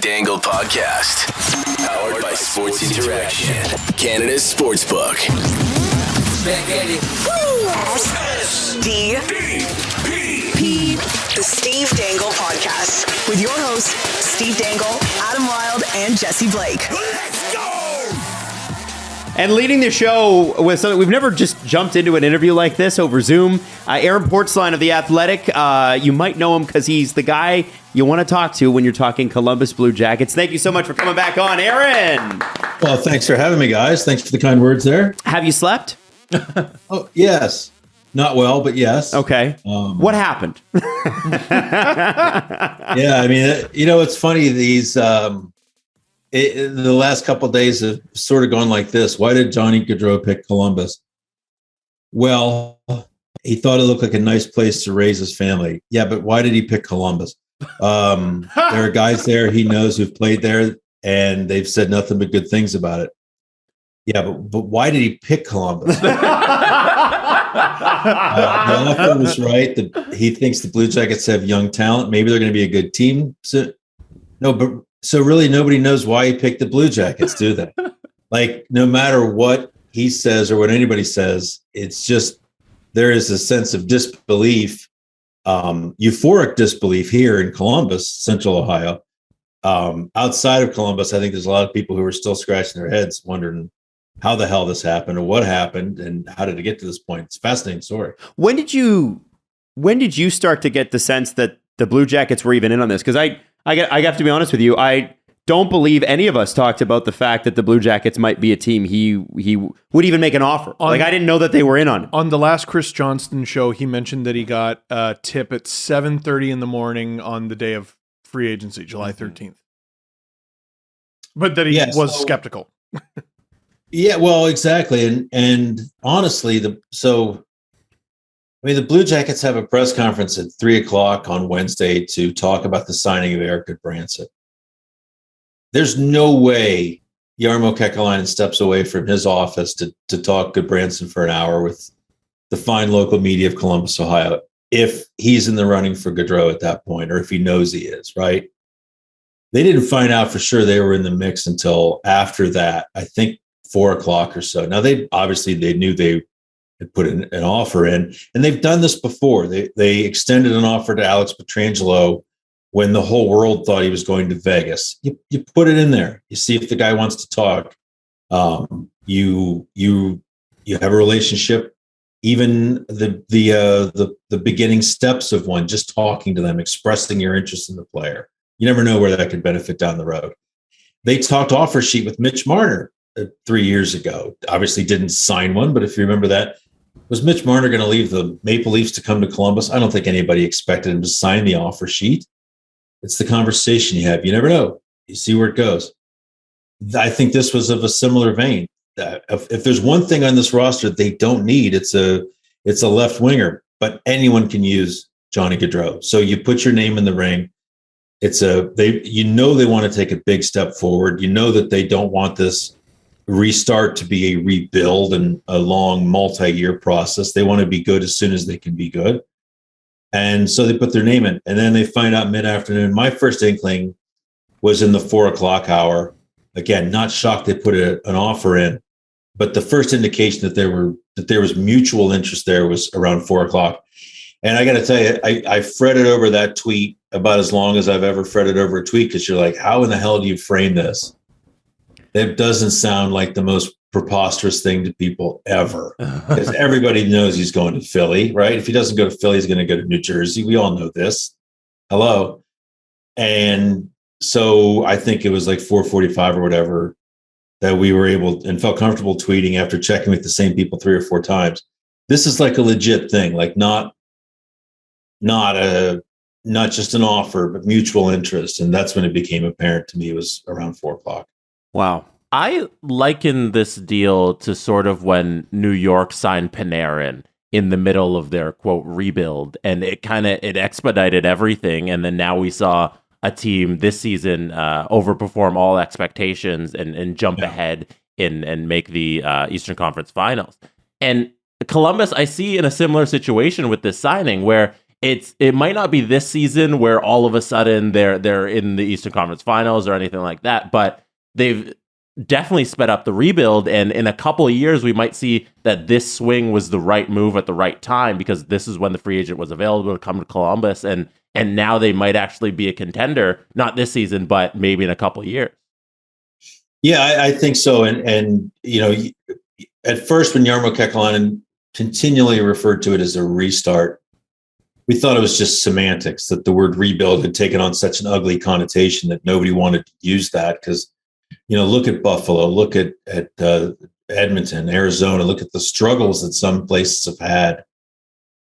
Dangle Podcast. Powered by Sports Interaction, Canada's sportsbook. SDPP, the Steve Dangle Podcast, with your hosts, Steve Dangle, Adam Wilde, and Jesse Blake. Let's go! And leading the show with something, we've never just jumped into an interview like this over Zoom. Aaron Portzline of The Athletic. You might know him because he's the guy you want to talk to when you're talking Columbus Blue Jackets. Thank you so much for coming back on, Aaron. Well, thanks for having me, guys. Thanks for the kind words there. Have you slept? Oh, yes. Not well, but yes. Okay. What happened? Yeah, I mean, it's funny. These the last couple of days have sort of gone like this. Why did Johnny Gaudreau pick Columbus? Well, he thought it looked like a nice place to raise his family. Yeah, but why did he pick Columbus? There are guys there he knows who've played there, and they've said nothing but good things about it. Yeah, but why did he pick Columbus? The author was right. He thinks the Blue Jackets have young talent. Maybe they're going to be a good team. So really nobody knows why he picked the Blue Jackets, do they? Like, no matter what he says or what anybody says, it's just there is a sense of disbelief, euphoric disbelief here in Columbus, Central Ohio. Outside of Columbus, I think there's a lot of people who are still scratching their heads wondering how the hell this happened or what happened and how did it get to this point. It's a fascinating story. When did you start to get the sense that the Blue Jackets were even in on this? Because I have to be honest with you, I don't believe any of us talked about the fact that the Blue Jackets might be a team he would even make an offer. I didn't know that they were in on it. On the last Chris Johnston show, he mentioned that he got a tip at 7:30 in the morning on the day of free agency, July 13th. But that he was skeptical. Yeah, well, exactly. And honestly, the Blue Jackets have a press conference at 3:00 on Wednesday to talk about the signing of Eric Goodbranson. There's no way Jarmo Kekalainen steps away from his office to talk Goodbranson for an hour with the fine local media of Columbus, Ohio, if he's in the running for Gaudreau at that point, or if he knows he is, right? They didn't find out for sure they were in the mix until after that, I think 4:00 or so. Now, they knew they had put an offer in, and they've done this before. They extended an offer to Alex Pietrangelo when the whole world thought he was going to Vegas. You put it in there. You see if the guy wants to talk. You have a relationship. Even the beginning steps of one, just talking to them, expressing your interest in the player. You never know where that could benefit down the road. They talked offer sheet with Mitch Marner 3 years ago. Obviously didn't sign one, but if you remember that, was Mitch Marner going to leave the Maple Leafs to come to Columbus? I don't think anybody expected him to sign the offer sheet. It's the conversation you have. You never know. You see where it goes. I think this was of a similar vein. If there's one thing on this roster they don't need, it's a left winger, but anyone can use Johnny Gaudreau. So you put your name in the ring. They want to take a big step forward. You know that they don't want this restart to be a rebuild and a long multi-year process. They want to be good as soon as they can be good. And so they put their name in, and then they find out mid-afternoon. My first inkling was in the 4:00 hour. Again, not shocked they put an offer in, but the first indication that there was mutual interest there was around 4:00. And I got to tell you, I fretted over that tweet about as long as I've ever fretted over a tweet, because you're like, how in the hell do you frame this? That doesn't sound like the most preposterous thing to people ever, because everybody knows he's going to Philly, right? If he doesn't go to Philly, he's going to go to New Jersey. We all know this. Hello. And so I think it was like 4:45 or whatever that we were able and felt comfortable tweeting after checking with the same people 3 or 4 times. This is like a legit thing, like not just an offer, but mutual interest. And that's when it became apparent to me. It was around 4:00. Wow. I liken this deal to sort of when New York signed Panarin in the middle of their, quote, rebuild, and it expedited everything. And then now we saw a team this season overperform all expectations and jump ahead and make the Eastern Conference Finals. And Columbus, I see in a similar situation with this signing where it might not be this season where all of a sudden they're in the Eastern Conference Finals or anything like that, but they've definitely sped up the rebuild, and in a couple of years we might see that this swing was the right move at the right time, because this is when the free agent was available to come to Columbus, and now they might actually be a contender, not this season, but maybe in a couple of years. Yeah, I think so. And at first when Jarmo Kekalainen continually referred to it as a restart, we thought it was just semantics, that the word rebuild had taken on such an ugly connotation that nobody wanted to use that, because look at Buffalo, look at Edmonton, Arizona, look at the struggles that some places have had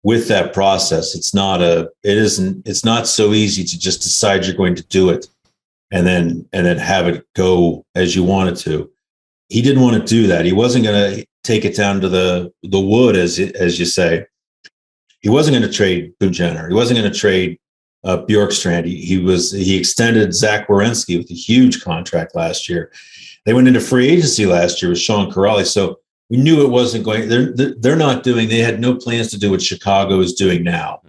with that process. It's not so easy to just decide you're going to do it and then have it go as you want it to. He didn't want to do that. He wasn't going to take it down to the wood, as you say. He wasn't going to trade Boone-Jenner. He wasn't going to trade Bjorkstrand. He extended Zach Werenski with a huge contract last year. They went into free agency last year with Sean Kuraly. So we knew it wasn't going. They had no plans to do what Chicago is doing now,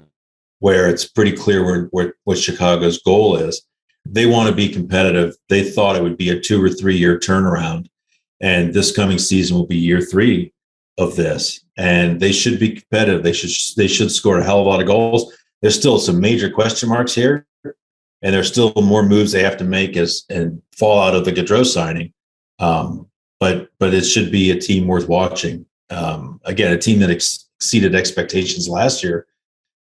where it's pretty clear what Chicago's goal is. They want to be competitive. They thought it would be a 2 or 3 year turnaround, and this coming season will be year 3 of this. And they should be competitive. They should score a hell of a lot of goals. There's still some major question marks here, and there's still more moves they have to make and fall out of the Gaudreau signing. But it should be a team worth watching. Again, a team that exceeded expectations last year,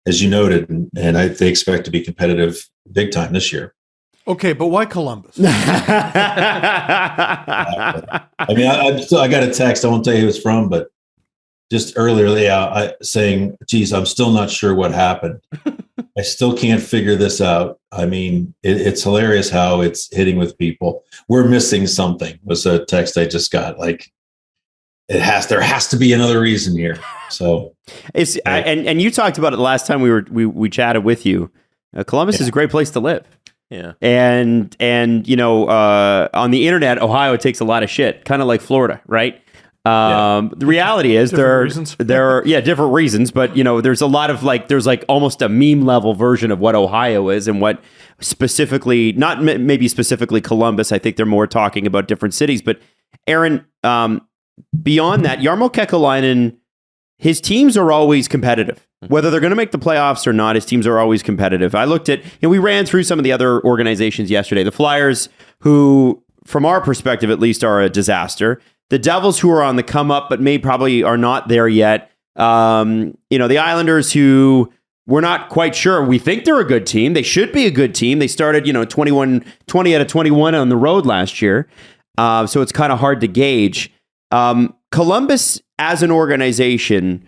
as you noted, and they expect to be competitive big time this year. Okay, but why Columbus? I mean, I got a text. I won't tell you who it's from, but just earlier, saying, geez, I'm still not sure what happened. I still can't figure this out. I mean, it's hilarious how it's hitting with people. We're missing something, was a text I just got. Like, there has to be another reason here. So and you talked about it the last time we chatted with you. Columbus is a great place to live. Yeah. And on the internet, Ohio takes a lot of shit, kind of like Florida, right? The reality is there are different reasons, but there's a lot of there's almost a meme level version of what Ohio is and what specifically, not maybe specifically Columbus. I think they're more talking about different cities, but Aaron, beyond that, Jarmo Kekalainen, his teams are always competitive. Whether they're going to make the playoffs or not, his teams are always competitive. I looked at, we ran through some of the other organizations yesterday. The Flyers, who, from our perspective at least, are a disaster. The Devils, who are on the come up, but probably are not there yet. The Islanders, who we're not quite sure. We think they're a good team. They should be a good team. They started, 20 out of 21 on the road last year. So it's kind of hard to gauge. Columbus, as an organization,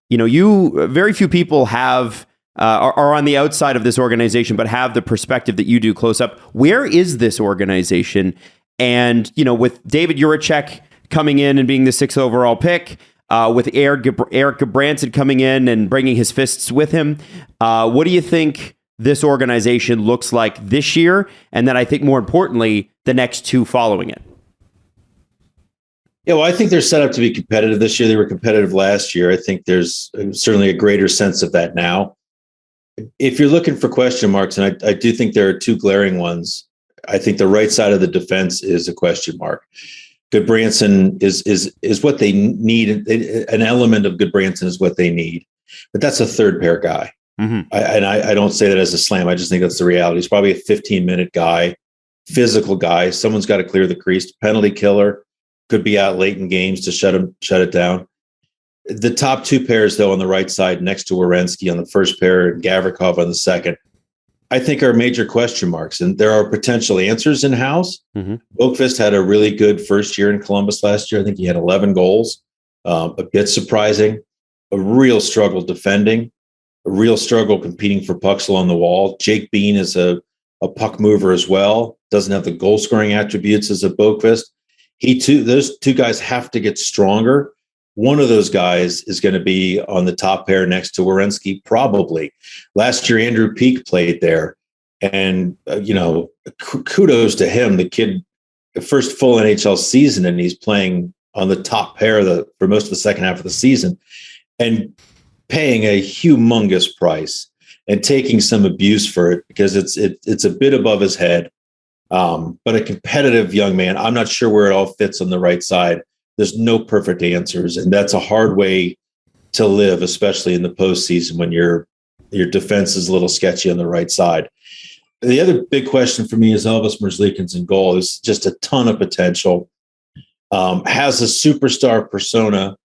very few people are on the outside of this organization, but have the perspective that you do close up. Where is this organization? And, with David Juracek coming in and being the 6th overall pick, with Eric Gudbranson coming in and bringing his fists with him, what do you think this organization looks like this year? And then I think more importantly, the next 2 following it. Yeah, well, I think they're set up to be competitive this year. They were competitive last year. I think there's certainly a greater sense of that now. If you're looking for question marks, and I do think there are 2 glaring ones, I think the right side of the defense is a question mark. Gudbranson is what they need. An element of Gudbranson is what they need, but that's a third pair guy. Mm-hmm. I don't say that as a slam. I just think that's the reality. He's probably a 15-minute guy, physical guy. Someone's got to clear the crease. Penalty killer. Could be out late in games to shut it down. The top 2 pairs, though, on the right side, next to Werenski on the first pair and Gavrikov on the second, I think are major question marks. And there are potential answers in-house. Mm-hmm. Boqvist had a really good first year in Columbus last year. I think he had 11 goals, a bit surprising, a real struggle defending, a real struggle competing for pucks along the wall. Jake Bean is a puck mover as well, doesn't have the goal-scoring attributes as a Boqvist. Those 2 guys have to get stronger. One of those guys is going to be on the top pair next to Werenski, probably. Last year, Andrew Peeke played there. And, kudos to him. The kid, the first full NHL season, and he's playing on the top pair for most of the second half of the season and paying a humongous price. and taking some abuse for it because it's a bit above his head. But a competitive young man, I'm not sure where it all fits on the right side. There's no perfect answers, and that's a hard way to live, especially in the postseason when your defense is a little sketchy on the right side. The other big question for me is Elvis Merzlikins in goal. There's just a ton of potential. Has a superstar persona,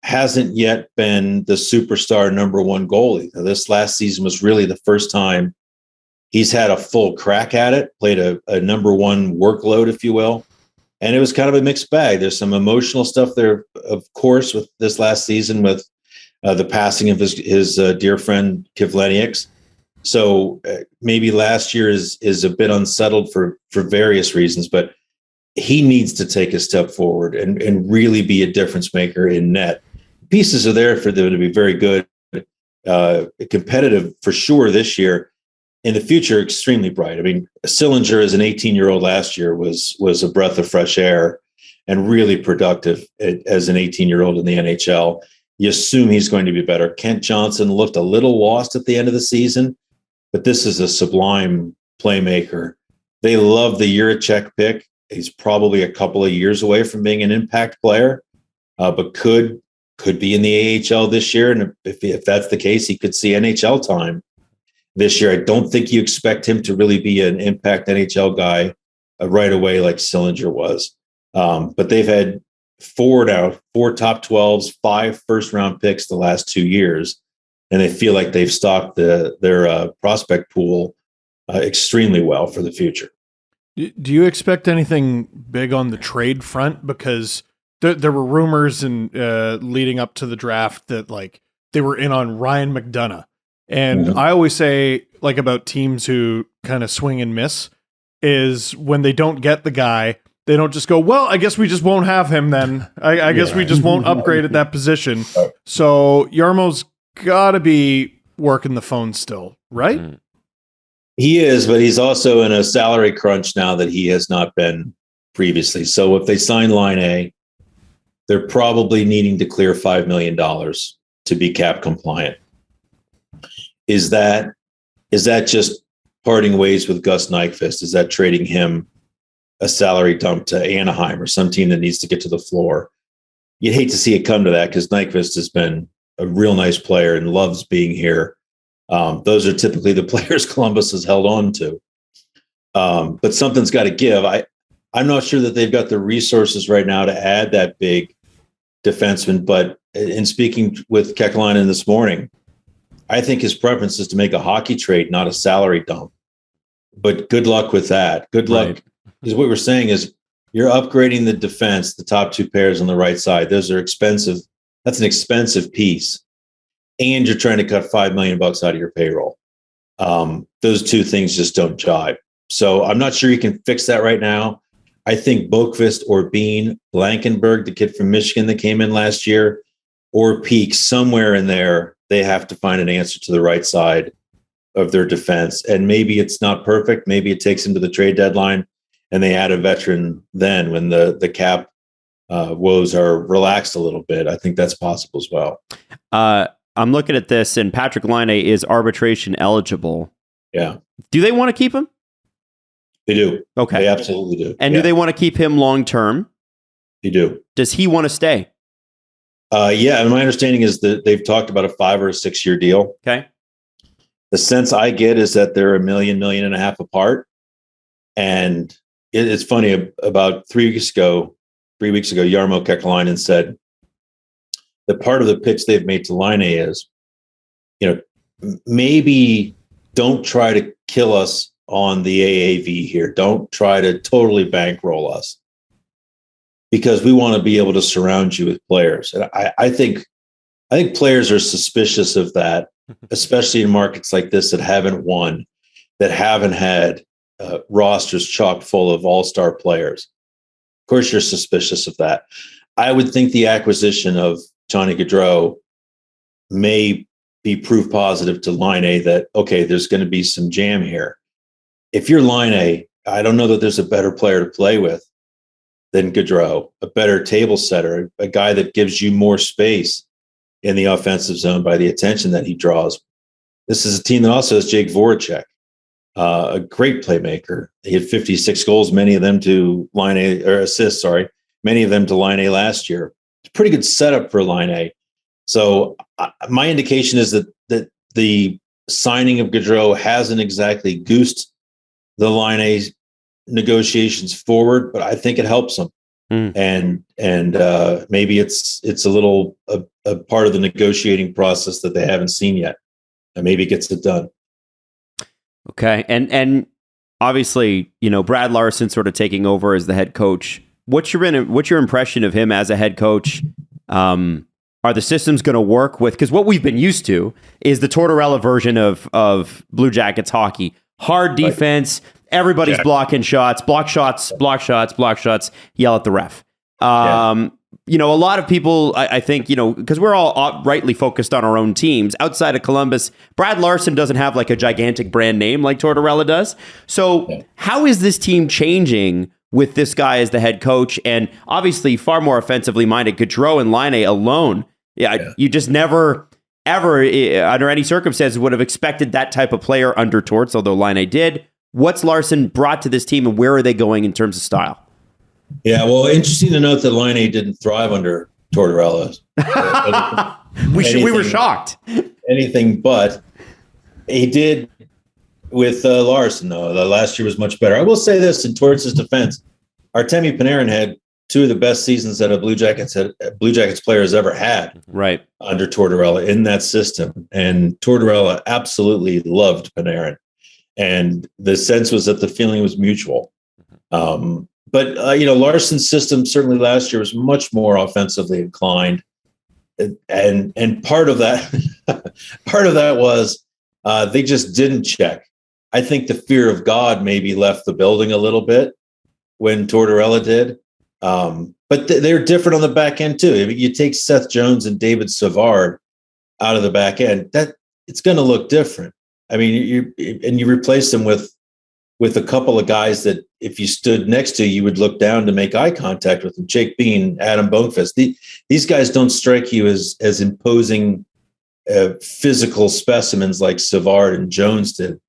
hasn't yet been the superstar number one goalie. Now, this last season was really the first time he's had a full crack at it, played a number one workload, if you will. And it was kind of a mixed bag. There's some emotional stuff there, of course, with this last season with the passing of his dear friend Kivlenieks. So maybe last year is a bit unsettled for various reasons, but he needs to take a step forward and really be a difference maker in net. Pieces are there for them to be very good, competitive for sure this year. In the future, extremely bright. I mean, Sillinger as an 18-year-old last year was a breath of fresh air and really productive as an 18-year-old in the NHL. You assume he's going to be better. Kent Johnson looked a little lost at the end of the season, but this is a sublime playmaker. They love the Juracek pick. He's probably a couple of years away from being an impact player, but could be in the AHL this year. And if that's the case, he could see NHL time this year. I don't think you expect him to really be an impact NHL guy right away like Sillinger was. But they've had four top 12s, 5 first-round picks the last 2 years, and they feel like they've stocked their prospect pool extremely well for the future. Do you expect anything big on the trade front? Because there were rumors and leading up to the draft that like they were in on Ryan McDonough. And I always say like about teams who kind of swing and miss is when they don't get the guy, they don't just go, well, I guess we just won't have him then. I guess we just won't upgrade at that position. So Jarmo's got to be working the phone still, right? Mm-hmm. He is, but he's also in a salary crunch now that he has not been previously. So if they sign Line A, they're probably needing to clear $5 million to be cap compliant. Is that just parting ways with Gus Nyquist? Is that trading him a salary dump to Anaheim or some team that needs to get to the floor? You'd hate to see it come to that because Nyquist has been a real nice player and loves being here. Those are typically the players Columbus has held on to. But something's got to give. I'm not sure that they've got the resources right now to add that big defenseman. But in speaking with Kekalainen this morning, I think his preference is to make a hockey trade, not a salary dump. But good luck with that. Good luck. Because what we're saying is you're upgrading the defense, the top 2 pairs on the right side. Those are expensive. That's an expensive piece. And you're trying to cut $5 million out of your payroll. Those two things just don't jive. So I'm not sure you can fix that right now. I think Boqvist or Bean, Blankenberg, the kid from Michigan that came in last year, or Peak, somewhere in there, they have to find an answer to the right side of their defense. And maybe it's not perfect. Maybe it takes them to the trade deadline and they add a veteran then when the cap woes are relaxed a little bit. I think that's possible as well. I'm looking at this, and Patrick Laine is arbitration eligible. Yeah. Do they want to keep him? They do. Okay. They absolutely do. And do they want to keep him long term? They do. Does he want to stay? Yeah, and my understanding is that they've talked about a 5 or 6 year deal. Okay. The sense I get is that they're $1 million and a half apart. And it's funny, about 3 weeks ago, Jarmo Kekalainen said that part of the pitch they've made to Laine is, maybe don't try to kill us on the AAV here. Don't try to totally bankroll us, because we want to be able to surround you with players. And I think players are suspicious of that, especially in markets like this that haven't won, that haven't had rosters chock full of all-star players. Of course, you're suspicious of that. I would think the acquisition of Johnny Gaudreau may be proof positive to Laine that, okay, there's going to be some jam here. If you're Laine, I don't know that there's a better player to play with than Gaudreau, a better table setter, a guy that gives you more space in the offensive zone by the attention that he draws. this is a team that also has Jake Voracek, a great playmaker. He had 56 goals, many of them to line A, or assists, many of them to line A last year. It's a pretty good setup for line A. So my indication is that the signing of Gaudreau hasn't exactly goosed the line A negotiations forward, but I think it helps them. And maybe it's a little a part of the negotiating process that they haven't seen yet, and maybe it gets it done. Okay, and obviously, Brad Larson sort of taking over as the head coach. What's your impression of him as a head coach? Are the systems going to work with? Because what we've been used to is the Tortorella version of Blue Jackets hockey: hard defense. Right. Everybody's blocking shots, block shots, yell at the ref. A lot of people, I think, because we're all rightly focused on our own teams. Outside of Columbus, Brad Larson doesn't have like a gigantic brand name like Tortorella does. So how is this team changing with this guy as the head coach? And obviously far more offensively minded. Gaudreau and Laine alone. You just never, ever, under any circumstances, would have expected that type of player under Torts, although Laine did. What's Larson brought to this team, and where are they going in terms of style? Yeah, well, interesting to note that Laine didn't thrive under Tortorella. We were shocked. Anything but. He did with Larson, though. The last year was much better. I will say this in Torts' defense: Artemi Panarin had two of the best seasons that a Blue Jackets player has ever had. Right under Tortorella in that system, and Tortorella absolutely loved Panarin. And the sense was that the feeling was mutual. But Larson's system certainly last year was much more offensively inclined. And part of that was they just didn't check. I think the fear of God maybe left the building a little bit when Tortorella did. But they're different on the back end too. I mean, you take Seth Jones and David Savard out of the back end, that it's going to look different. I mean, you replace them with a couple of guys that if you stood next to, you would look down to make eye contact with them. Jake Bean, Adam Bonefish. These guys don't strike you as imposing physical specimens like Savard and Jones did.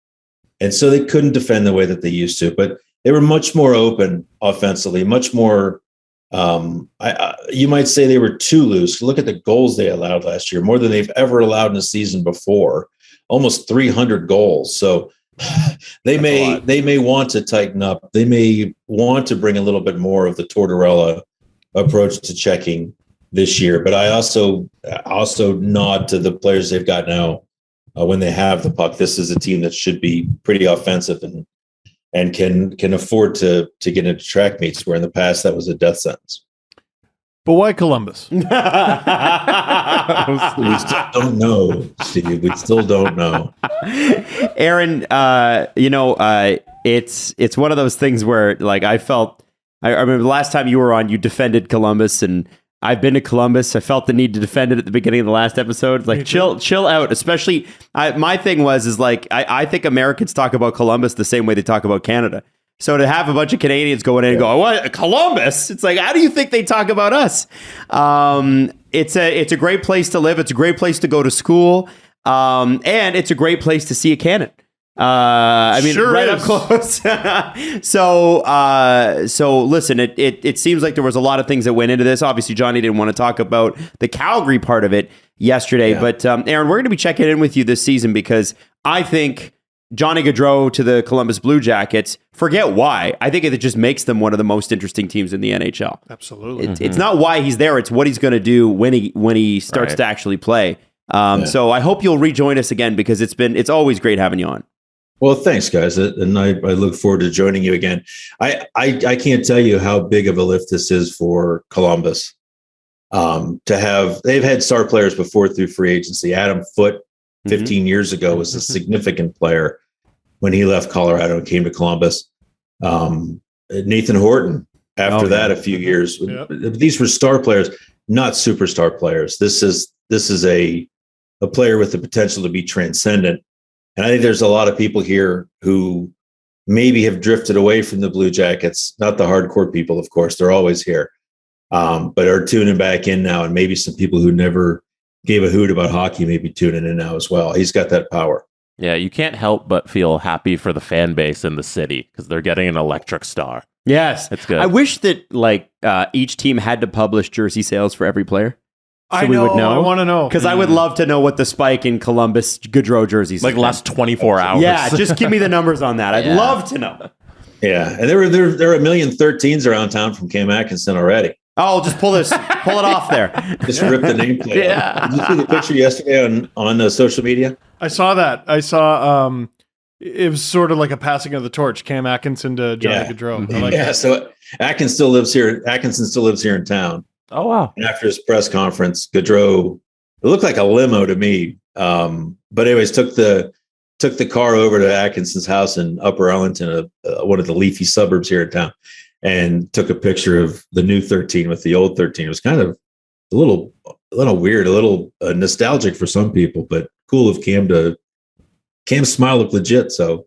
And so they couldn't defend the way that they used to, but they were much more open offensively, much more, you might say they were too loose. Look at the goals they allowed last year, more than they've ever allowed in a season before. Almost 300 goals. So they may want to tighten up. They may want to bring a little bit more of the Tortorella approach to checking this year. But I also nod to the players they've got now when they have the puck. This is a team that should be pretty offensive and can afford to get into track meets, where in the past that was a death sentence. But why Columbus? We still don't know, Steve. We still don't know. Aaron, it's one of those things where, like, I remember the last time you were on, you defended Columbus, and I've been to Columbus. I felt the need to defend it at the beginning of the last episode. Like, chill out. Especially, my thing is I think Americans talk about Columbus the same way they talk about Canada. So to have a bunch of Canadians going in and go, what, Columbus? It's like, how do you think they talk about us? It's a great place to live. It's a great place to go to school. And it's a great place to see a cannon. Sure right is. up close. So listen, it seems like there was a lot of things that went into this. Obviously, Johnny didn't want to talk about the Calgary part of it yesterday. Yeah. But Aaron, we're going to be checking in with you this season because I think Johnny Gaudreau to the Columbus Blue Jackets, forget why. I think it just makes them one of the most interesting teams in the NHL. Absolutely. It's not why he's there. It's what he's going to do when he starts to actually play. So I hope you'll rejoin us again because it's always great having you on. Well, thanks, guys. And I look forward to joining you again. I can't tell you how big of a lift this is for Columbus. They've had star players before through free agency. Adam Foote, 15 years ago, was a significant player when he left Colorado and came to Columbus. Nathan Horton, after that, a few years. Yep. These were star players, not superstar players. This is a player with the potential to be transcendent. And I think there's a lot of people here who maybe have drifted away from the Blue Jackets, not the hardcore people, of course, they're always here, but are tuning back in now. And maybe some people who never gave a hoot about hockey may be tuning in now as well. He's got that power. Yeah, you can't help but feel happy for the fan base in the city because they're getting an electric star. Yes. That's good. I wish that each team had to publish jersey sales for every player. So we would know. I want to know. Because I would love to know what the spike in Columbus Gaudreau jerseys Like last 24 hours. Yeah, just give me the numbers on that. I'd love to know. Yeah, and there were 1,013,000s around town from Cam Atkinson already. Oh, just pull it off there. Just rip the nameplate. Yeah. Did you see the picture yesterday on social media? I saw that. I saw it was sort of like a passing of the torch, Cam Atkinson to Johnny Gaudreau. So Atkinson still lives here in town. Oh, wow. And after his press conference, Gaudreau, it looked like a limo to me. But anyways, took the car over to Atkinson's house in Upper Arlington, one of the leafy suburbs here in town, and took a picture of the new 13 with the old 13. It was kind of a little weird, a little nostalgic for some people, but cool of Cam's smile looked legit. So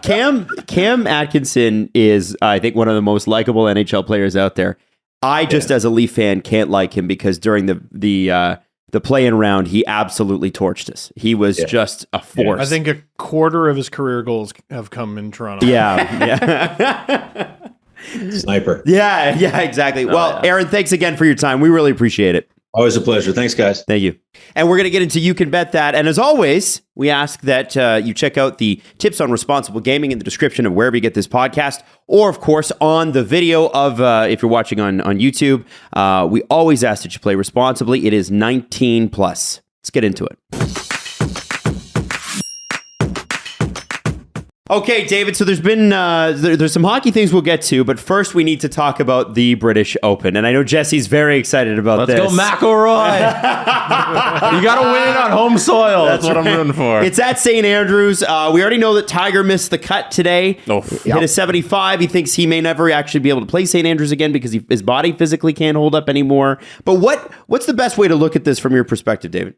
Cam Atkinson is, I think, one of the most likable NHL players out there. I just, as a Leaf fan, can't like him because during the play-in round, he absolutely torched us. He was just a force. I think a quarter of his career goals have come in Toronto. Yeah. Sniper. Yeah, exactly. Aaron, thanks again for your time. We really appreciate it. Always a pleasure. Thanks, guys. Thank you. And we're going to get into You Can Bet That. And as always, we ask that you check out the tips on responsible gaming in the description of wherever you get this podcast, or, of course, on the video of, if you're watching on YouTube, we always ask that you play responsibly. It is 19 plus. Let's get into it. Okay, David, so there's been there's some hockey things we'll get to, but first we need to talk about the British Open. And I know Jesse's very excited about this. Let's go McIlroy. You got to win on home soil. That's what I'm rooting for. It's at St. Andrews. We already know that Tiger missed the cut today. Hit a 75. He thinks he may never actually be able to play St. Andrews again because his body physically can't hold up anymore. But what's the best way to look at this from your perspective, David?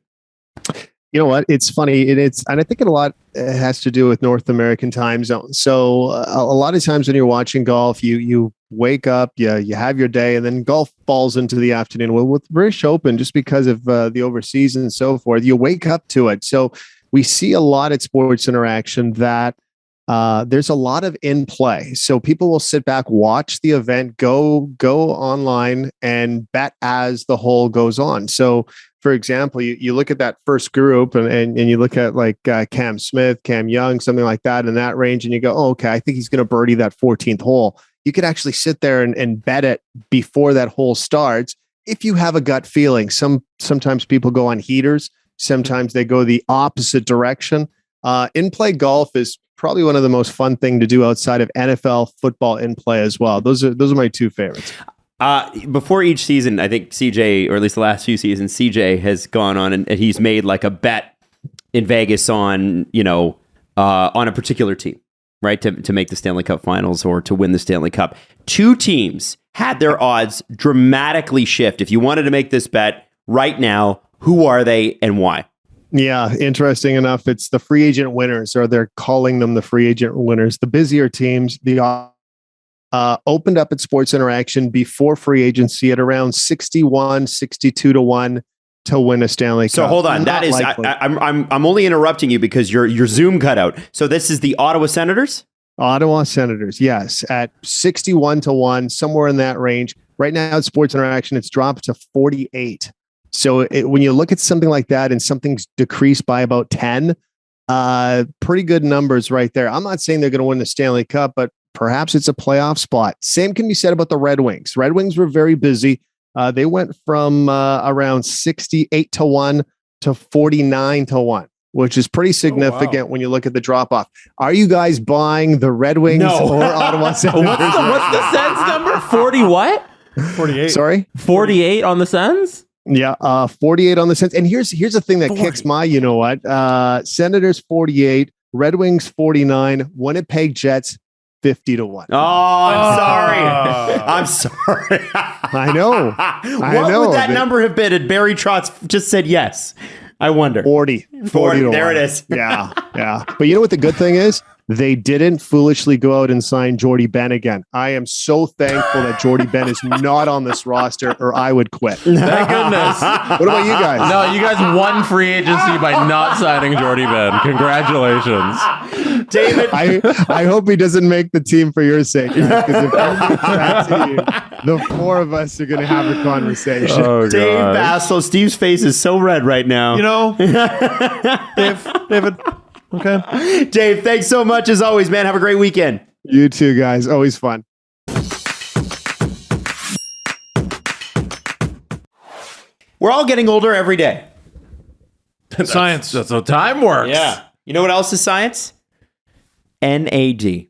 You know what? It's funny. And I think a lot has to do with North American time zone. So a lot of times when you're watching golf, you wake up, you have your day, and then golf falls into the afternoon. Well, with British Open, just because of the overseas and so forth, you wake up to it. So we see a lot at Sports Interaction that there's a lot of in play. So people will sit back, watch the event, go online and bet as the hole goes on. So for example, you look at that first group and you look at like Cam Smith, Cam Young, something like that in that range, and you go, oh, okay, I think he's going to birdie that 14th hole. You could actually sit there and bet it before that hole starts if you have a gut feeling. Sometimes people go on heaters. Sometimes they go the opposite direction. In-play golf is probably one of the most fun thing to do outside of NFL football in-play as well. Those are my two favorites. Before each season, I think CJ, or at least the last few seasons, CJ has gone on and he's made like a bet in Vegas on, on a particular team, right? To make the Stanley Cup Finals or to win the Stanley Cup. Two teams had their odds dramatically shift. If you wanted to make this bet right now, who are they and why? Yeah, interesting enough, it's the free agent winners, or they're calling them the free agent winners. The busier teams, opened up at Sports Interaction before free agency at around 61, 62 to 1 to win a Stanley Cup. So hold on, that is I'm only interrupting you because your Zoom cut out. So this is the Ottawa Senators? Ottawa Senators, yes, at 61 to 1, somewhere in that range. Right now at Sports Interaction, it's dropped to 48. So when you look at something like that and something's decreased by about 10, pretty good numbers right there. I'm not saying they're going to win the Stanley Cup, but perhaps it's a playoff spot. Same can be said about the Red Wings. Red Wings were very busy. They went from around 68 to 1 to 49 to 1, which is pretty significant when you look at the drop off. Are you guys buying the Red Wings or Ottawa Senators? What's the Sens number? 40 what? 48. Sorry? 48 on the Sens? Yeah, 48 on the Sens. And here's the thing that kicks my, Senators 48, Red Wings 49, Winnipeg Jets 50 to 1. Oh, I'm sorry. I'm sorry. I know. What would that number have been had Barry Trotz just said yes? I wonder. 40 there 1. it is. Yeah. But you know what the good thing is? they didn't foolishly go out and sign Jordy Ben again. I am so thankful that Jordy Ben is not on this roster, or I would quit. Thank goodness. What about you guys? No, you guys won free agency by not signing Jordy Ben. Congratulations. David. I hope he doesn't make the team for your sake, because if he makes that team, the four of us are going to have a conversation. Oh, Dave God. Bassel. Steve's face is so red right now. You know, David. Okay. Dave, thanks so much as always, man. Have a great weekend. You too, guys. Always fun. We're all getting older every day. Science. That's how time works. Yeah. You know what else is science? NAD.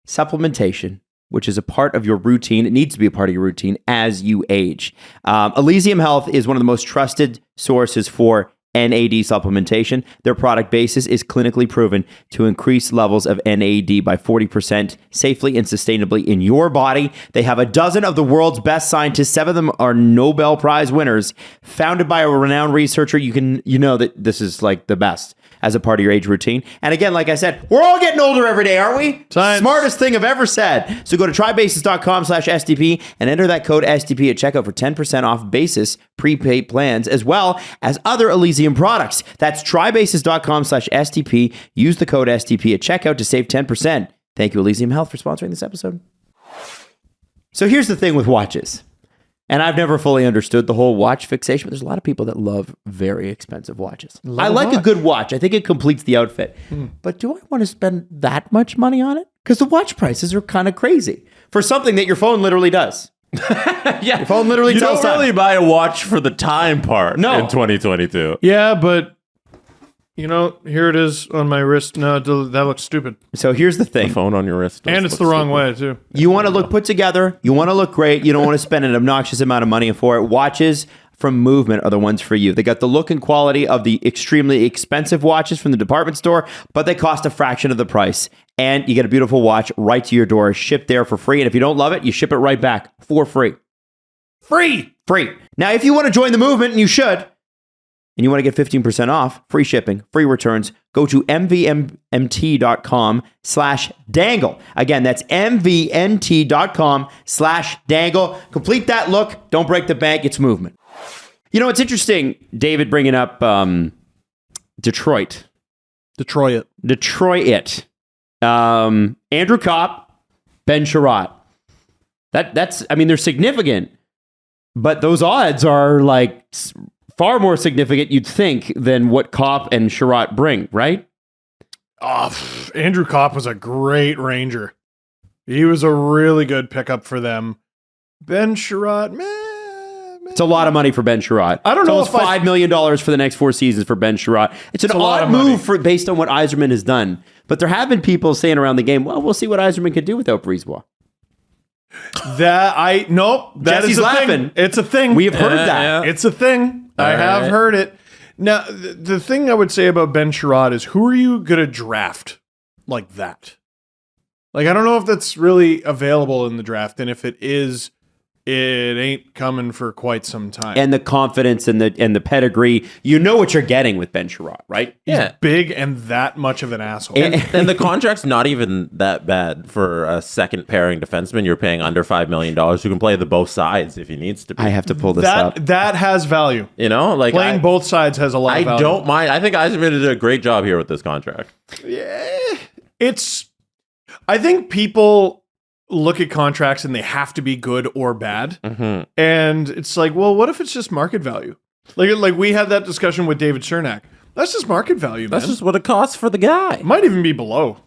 Supplementation, which is a part of your routine. It needs to be a part of your routine as you age. Elysium Health is one of the most trusted sources for NAD supplementation. Their product basis is clinically proven to increase levels of NAD by 40% safely and sustainably in your body. They have a dozen of the world's best scientists. 7 of them are Nobel Prize winners. Founded by a renowned researcher, you know that this is like the best as a part of your age routine. And again, like I said, we're all getting older every day, aren't we? Science. Smartest thing I've ever said. So go to trybasis.com/STP and enter that code STP at checkout for 10% off Basis prepaid plans, as well as other Elysium products. That's trybasis.com/STP. Use the code STP at checkout to save 10%. Thank you, Elysium Health, for sponsoring this episode. So here's the thing with watches. And I've never fully understood the whole watch fixation, but there's a lot of people that love very expensive watches. I like a good watch. I think it completes the outfit. But do I want to spend that much money on it? Because the watch prices are kind of crazy for something that your phone literally does. Yeah. Your phone literally You tells don't time. really buy a watch for the time part No. in 2022. Yeah, but here it is on my wrist. No, that looks stupid. So here's the thing. The phone on your wrist. And it's the wrong way, too. You want to look put together. You want to look great. You don't want to spend an obnoxious amount of money for it. Watches from Movement are the ones for you. They got the look and quality of the extremely expensive watches from the department store, but they cost a fraction of the price. And you get a beautiful watch right to your door, shipped there for free. And if you don't love it, you ship it right back for free. Free. Now, if you want to join the movement, and you should, and you want to get 15% off, free shipping, free returns, go to mvmt.com/dangle. Again, that's mvmt.com/dangle. Complete that look. Don't break the bank. It's Movement. You know, it's interesting, David, bringing up Detroit. Andrew Kopp, Ben Sherratt. That's they're significant, but those odds are like far more significant, you'd think, than what Kopp and Sherratt bring, right? Andrew Kopp was a great Ranger. He was a really good pickup for them. Ben Sherratt, man. It's a lot of money for Ben Sherratt. I don't know it's $5 million for the next 4 seasons for Ben Sherratt. It's an a lot odd of money. move based on what Yzerman has done. But there have been people saying around the game, well, we'll see what Yzerman can do without Brisebois. Jesse's laughing. Thing. It's a thing. We have heard that. Yeah. It's a thing. I have heard it. Now, the thing I would say about Ben Sherratt is, who are you going to draft like that? Like, I don't know if that's really available in the draft, and if it is, it ain't coming for quite some time. And the confidence and the pedigree, you know what you're getting with Ben Sherratt, right? He's big and that much of an asshole. And the contract's not even that bad for a second pairing defenseman. You're paying under $5 million who can play the both sides if he needs to be. I have to pull this up. That has value. You know, like Playing both sides has a lot of value. I don't mind. I think Yzerman did a great job here with this contract. I think people look at contracts and they have to be good or bad. Mm-hmm. And it's like, well, what if it's just market value? Like we had that discussion with David Cernak. That's just market value, man. That's just what it costs for the guy. It might even be below.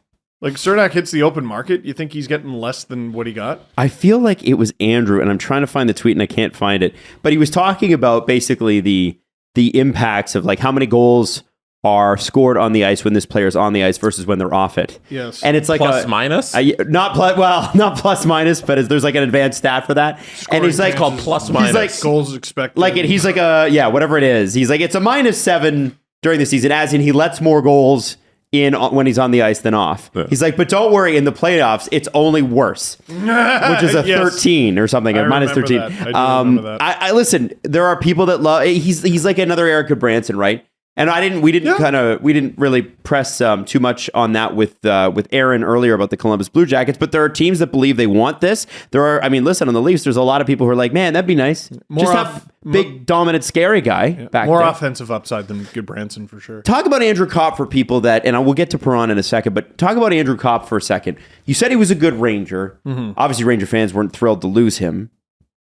Like, Cernak hits the open market. You think he's getting less than what he got? I feel like it was Andrew, and I'm trying to find the tweet and I can't find it. But he was talking about basically the impacts of like how many goals are scored on the ice when this player's on the ice versus when they're off it. Yes. And it's like Plus minus? not plus minus, but there's like an advanced stat for that. And he's like called plus minus. He's like Goals expected. like it, he's like whatever it is. He's like it's a -7 during the season, as in he lets more goals in when he's on the ice than off. Yeah. He's like, but don't worry, in the playoffs, it's only worse, which is a 13 or something, or -13. I do remember that. I listen. There are people that love. He's like another Eric Branson, right? And we didn't really press too much on that with Aaron earlier about the Columbus Blue Jackets, but there are teams that believe they want this. Listen, on the Leafs, there's a lot of people who are like, man, that'd be nice. Have big, dominant, scary guy back more there. offensive upside than Goodbranson for sure. Talk about Andrew Kopp for people that, and we'll get to Perron in a second, but talk about Andrew Kopp for a second. You said he was a good Ranger. Mm-hmm. Obviously, Ranger fans weren't thrilled to lose him.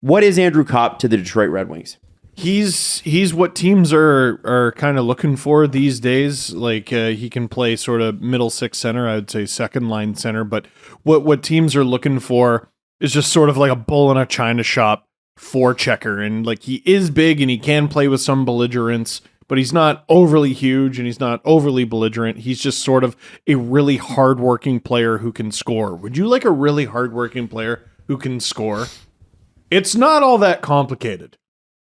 What is Andrew Kopp to the Detroit Red Wings? He's what teams are kind of looking for these days. Like he can play sort of middle six center, I would say second line center. But what teams are looking for is just sort of like a bull in a china shop forechecker. And like he is big and he can play with some belligerence, but he's not overly huge and he's not overly belligerent. He's just sort of a really hardworking player who can score. Would you like a really hardworking player who can score? It's not all that complicated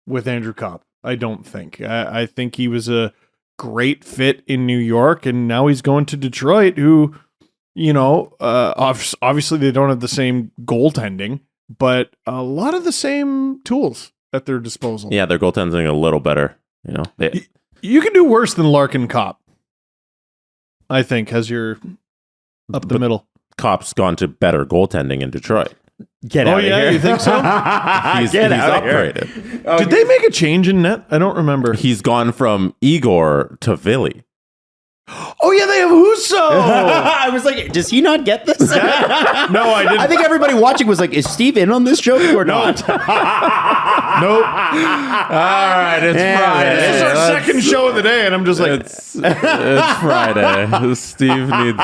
with Andrew Kopp, I don't think. I think he was a great fit in New York, and now he's going to Detroit, who, obviously they don't have the same goaltending, but a lot of the same tools at their disposal. Yeah, their goaltending a little better. You can do worse than Larkin Kopp, I think, as your up the middle. Kopp's gone to better goaltending in Detroit. Get out of here. You think so? He's upgraded. Did they make a change in net? I don't remember. He's gone from Igor to Vili. Oh, yeah, they have Husso. I was like, does he not get this? No, I didn't. I think everybody watching was like, is Steve in on this joke or not? Nope. All right, it's Friday. This is our second show of the day, and I'm just like... It's Friday. Steve needs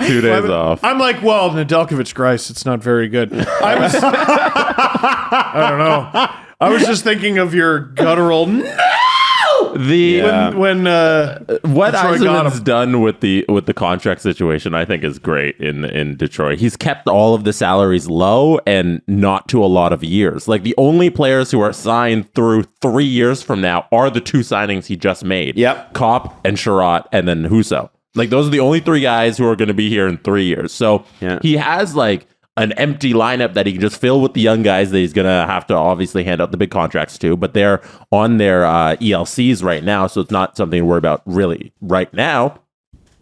2 days off. I'm like, well, Nedeljkovic Grice, it's not very good. I don't know. I was just thinking of your guttural... What Yzerman's done with the contract situation, I think, is great in Detroit. He's kept all of the salaries low and not to a lot of years. Like the only players who are signed through 3 years from now are the two signings he just made. Yep, Kopp and Sherratt, and then Husso. Like those are the only three guys who are going to be here in 3 years. So he has like an empty lineup that he can just fill with the young guys that he's going to have to obviously hand out the big contracts to, but they're on their ELCs right now, so it's not something to worry about really right now.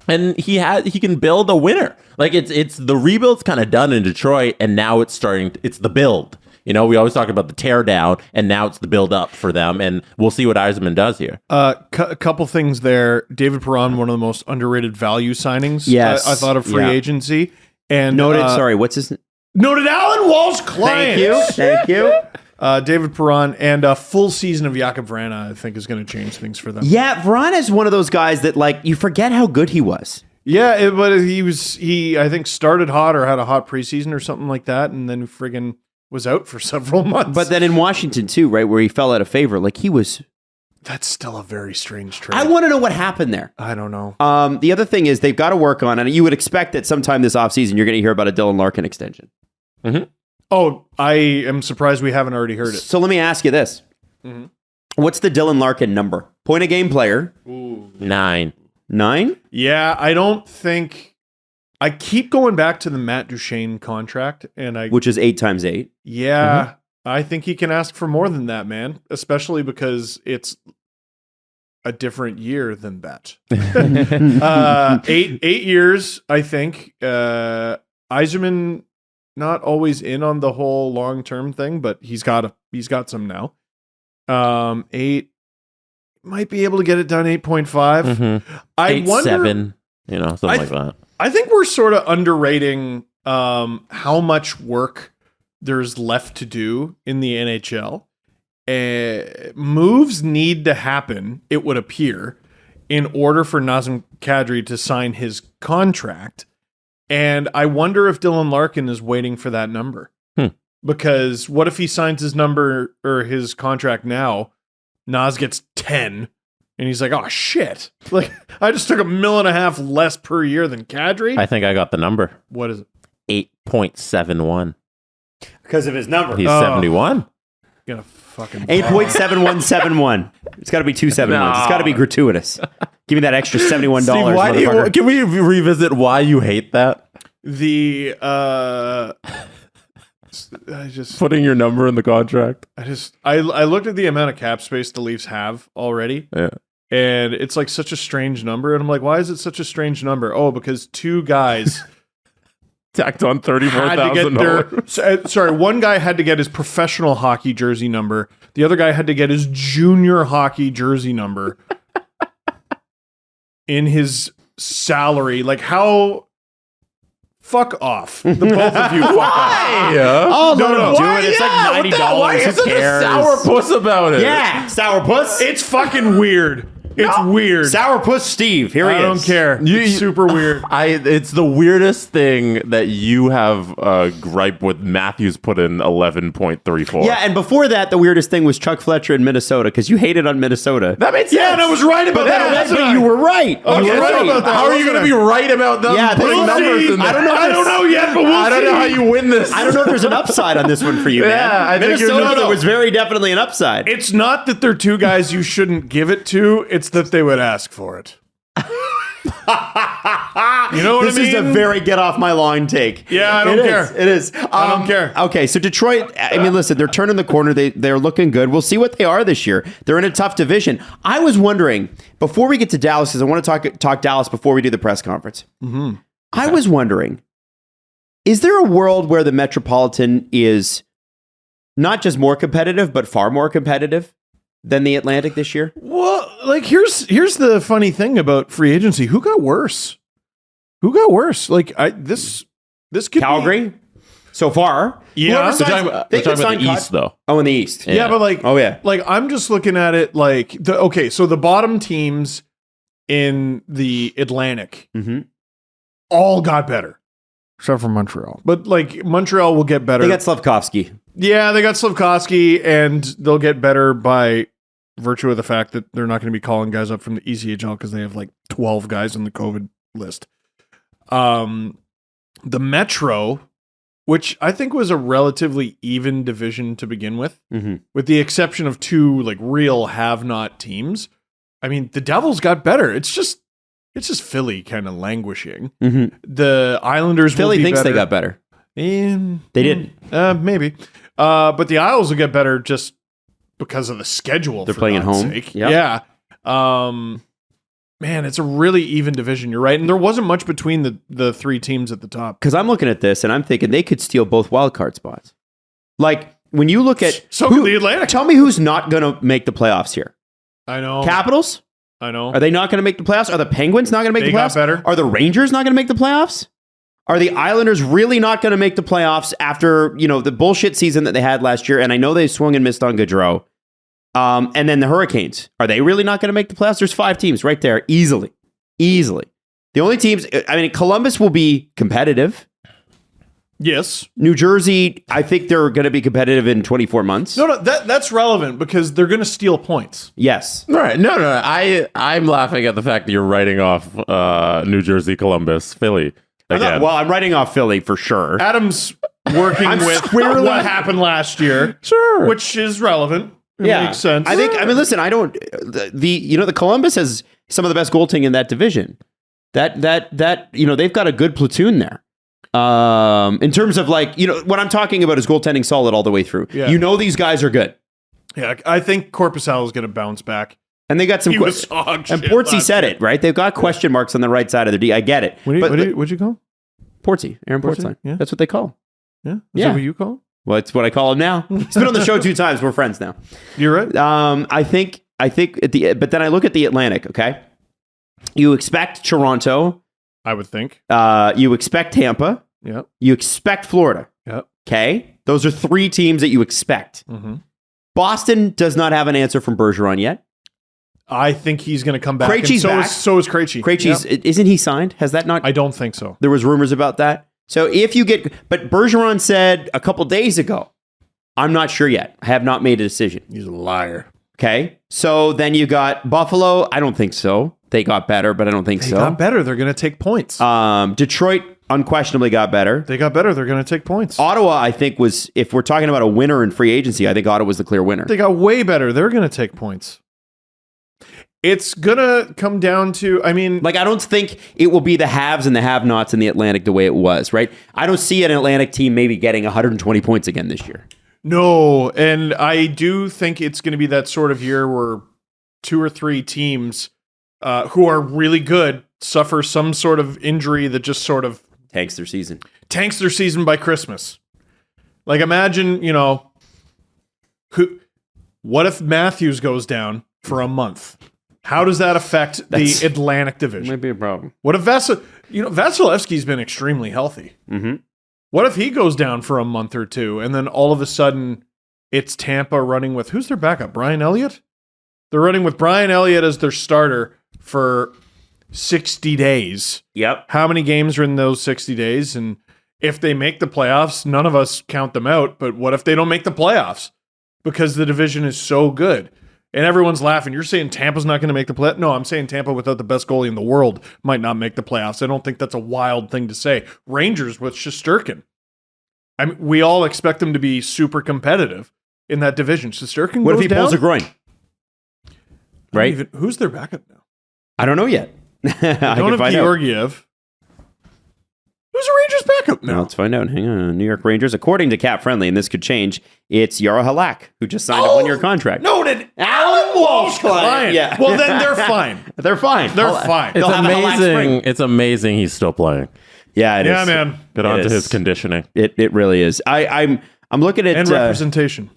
And he can build a winner. Like it's the rebuild's kind of done in Detroit, and now it's the build. We always talk about the tear down, and now it's the build up for them, and we'll see what Yzerman does here. A couple things there. David Perron, one of the most underrated value signings. Yes, I thought of free agency. And noted. What's his name? Noted Alan Wall's client. Thank you. David Perron, and a full season of Jakub Vrana, I think, is going to change things for them. Yeah, Vrana is one of those guys that like you forget how good he was. Yeah, but he I think started hot or had a hot preseason or something like that, and then friggin' was out for several months. But then in Washington too, right, where he fell out of favor, like he was. That's still a very strange trade. I want to know what happened there. I don't know. The other thing is they've got to work on, and you would expect that sometime this offseason you're going to hear about a Dylan Larkin extension. Mm-hmm. Oh, I am surprised we haven't already heard it. So let me ask you this. Mm-hmm. What's the Dylan Larkin number? Point a game player. Ooh. 9. 9? Yeah, I don't think... I keep going back to the Matt Duchene contract, which is 8 times 8. Yeah, mm-hmm. I think he can ask for more than that, man. Especially because it's a different year than that. 8 8 years, I think. Yzerman not always in on the whole long-term thing, but he's got some now. 8 might be able to get it done 8.5. Mm-hmm. I wonder 7, something like that. I think we're sort of underrating how much work there's left to do in the NHL. Moves need to happen, it would appear, in order for Nazem Kadri to sign his contract. And I wonder if Dylan Larkin is waiting for that number. Because what if he signs his number or his contract now, Nas gets 10, and he's like, oh, shit. Like, I just took $1.5 million less per year than Kadri? I think I got the number. What is it? 8.71. Because of his number. He's 71. Gonna fucking 8.7171. It's got to be 2 7 ones. It's got to be gratuitous. Give me that extra $71. Steve, why can we revisit why you hate that? I just putting your number in the contract. I looked at the amount of cap space the Leafs have already. Yeah. And it's like such a strange number. And I'm like, why is it such a strange number? Oh, because two guys tacked on had to get $34,000. sorry, one guy had to get his professional hockey jersey number. The other guy had to get his junior hockey jersey number in his salary. Like, how? Fuck off. The both of you fuck off. Oh, no. Do Why? it. It's Yeah, like $90. Why is Who it a cares? sourpuss about it? Yeah, sourpuss. It's fucking weird. It's weird. Sourpuss Steve. Here he I is. don't care. It's super weird. It's the weirdest thing that you have a gripe with. Matthews put in 11.34. Yeah, and before that, the weirdest thing was Chuck Fletcher in Minnesota because you hated on Minnesota. That makes sense. Yeah, and I was right about that. But you were right. Okay, You were so right. about that. How are you going to be right about them Yeah, putting we'll numbers see. in there? I don't know. I don't know yet, but we'll I don't know how you win this. I don't know if there's an upside on this one for you, man. Yeah, I think you're Minnesota, no. there was very definitely an upside. It's not that they're two guys you shouldn't give it to. It's that they would ask for it. You know what This I mean? is a very get off my lawn take. Yeah, I don't care. It is. I don't care. Okay, so Detroit, I mean, listen, they're turning the corner. They're looking good. We'll see what they are this year. They're in a tough division. I was wondering, before we get to Dallas, because I want to talk Dallas before we do the press conference. Mm-hmm. I was wondering, is there a world where the Metropolitan is not just more competitive, but far more competitive than the Atlantic this year? Well, like here's the funny thing about free agency. Who got worse? Who got worse? Like this could Calgary, so far. Yeah. Whoever We're signs- We're they talking could about sign the Cot- East, though. Oh, in the East. Yeah, but like, Oh, yeah. like I'm just looking at it like so the bottom teams in the Atlantic Mhm. all got better, except for Montreal. But like Montreal will get better. They got Slavkovsky. Yeah, they got Slavkovsky, and they'll get better by virtue of the fact that they're not going to be calling guys up from the ECHL because they have like 12 guys on the COVID list. The Metro, which I think was a relatively even division to begin with, Mhm. with the exception of two like real have-not teams. I mean, the Devils got better. It's just Philly kind of languishing. Mhm. The Islanders Philly will be thinks better. they got better. They didn't. Maybe. But the Isles will get better just because of the schedule. They're for playing at God's home. sake. Yep. Yeah. Man, it's a really even division. You're right. And there wasn't much between the three teams at the top. Because I'm looking at this and I'm thinking they could steal both wild card spots. Like when you look at So could the Atlantic. tell me who's not going to make the playoffs here. I know. Capitals? I know. Are they not going to make the playoffs? Are the Penguins not going to make They the got playoffs? better. Are the Rangers not going to make the playoffs? Are the Islanders really not going to make the playoffs after, the bullshit season that they had last year? And I know they swung and missed on Gaudreau. And then the Hurricanes. Are they really not going to make the playoffs? There's 5 teams right there. Easily. The only teams, Columbus will be competitive. Yes. New Jersey, I think they're going to be competitive in 24 months. No, that's relevant because they're going to steal points. Yes. Right. No. I'm laughing at the fact that you're writing off New Jersey, Columbus, Philly. Again. Well, I'm writing off Philly for sure. Adam's working with what happened last year. Sure. Which is relevant. It Yeah, makes sense. Listen, I don't. The Columbus has some of the best goaltending in that division. That they've got a good platoon there. In terms of what I'm talking about is goaltending solid all the way through. Yeah. These guys are good. Yeah, I think Korpisalo is going to bounce back. And they got some. He was hog and shit Portsy last said year. it right. They've got question marks on the right side of their D. I get it. What'd you call him? Portsy, Aaron Portsy? Portzline. Yeah. That's what they call him. Yeah? Is Yeah. that what you call him? Well, it's what I call him now. He's been on the show 2 times. We're friends now. You're right. I think but then I look at the Atlantic. Okay, you expect Toronto. I would think. You expect Tampa. Yeah. You expect Florida. Yep. Okay, those are 3 teams that you expect. Mm-hmm. Boston does not have an answer from Bergeron yet. I think he's going to come back. Krejci's and back. so is Krejci. Krejci's isn't he signed? Has that not? I don't think so. There was rumors about that. So if you but Bergeron said a couple days ago, I'm not sure yet. I have not made a decision. He's a liar. Okay, so then you got Buffalo. I don't think so. They got better, but I don't think They so. got better. They're going to take points. Detroit unquestionably got better. They got better. They're going to take points. Ottawa, I think, was, if we're talking about a winner in free agency, I think Ottawa was the clear winner. They got way better. They're going to take points. It's going to come down to, I don't think it will be the haves and the have-nots in the Atlantic the way it was, right? I don't see an Atlantic team maybe getting 120 points again this year. No, and I do think it's going to be that sort of year where 2 or 3 teams who are really good suffer some sort of injury that just sort of tanks their season by Christmas. Like imagine, what if Matthews goes down for a month? How does that affect the Atlantic Division? Might be a problem. What if Vasilevsky's been extremely healthy? Mm-hmm. What if he goes down for a month or two, and then all of a sudden it's Tampa running with who's their backup? Brian Elliott? They're running with Brian Elliott as their starter for 60 days. Yep. How many games are in those 60 days? And if they make the playoffs, none of us count them out. But what if they don't make the playoffs? Because the division is so good. And everyone's laughing. You're saying Tampa's not going to make the playoffs? No, I'm saying Tampa without the best goalie in the world might not make the playoffs. I don't think that's a wild thing to say. Rangers with Shesterkin. I mean, we all expect them to be super competitive in that division. Shesterkin What goes if he down? pulls a groin? Right? Who's their backup now? I don't know yet. I don't have Georgiev. Who's the Rangers backup now? No, let's find out. Hang on. New York Rangers, according to Cap Friendly, and this could change, it's Jaro Halak, who just signed a 1-year contract. Noted. Alan Walsh client. Yeah. Well, then they're fine. They're fine. They're fine. It's They'll have a Halak spring. amazing. It's amazing he's still playing. Yeah, it is. Yeah, man. Get on to his conditioning. It really is. I'm looking at And representation.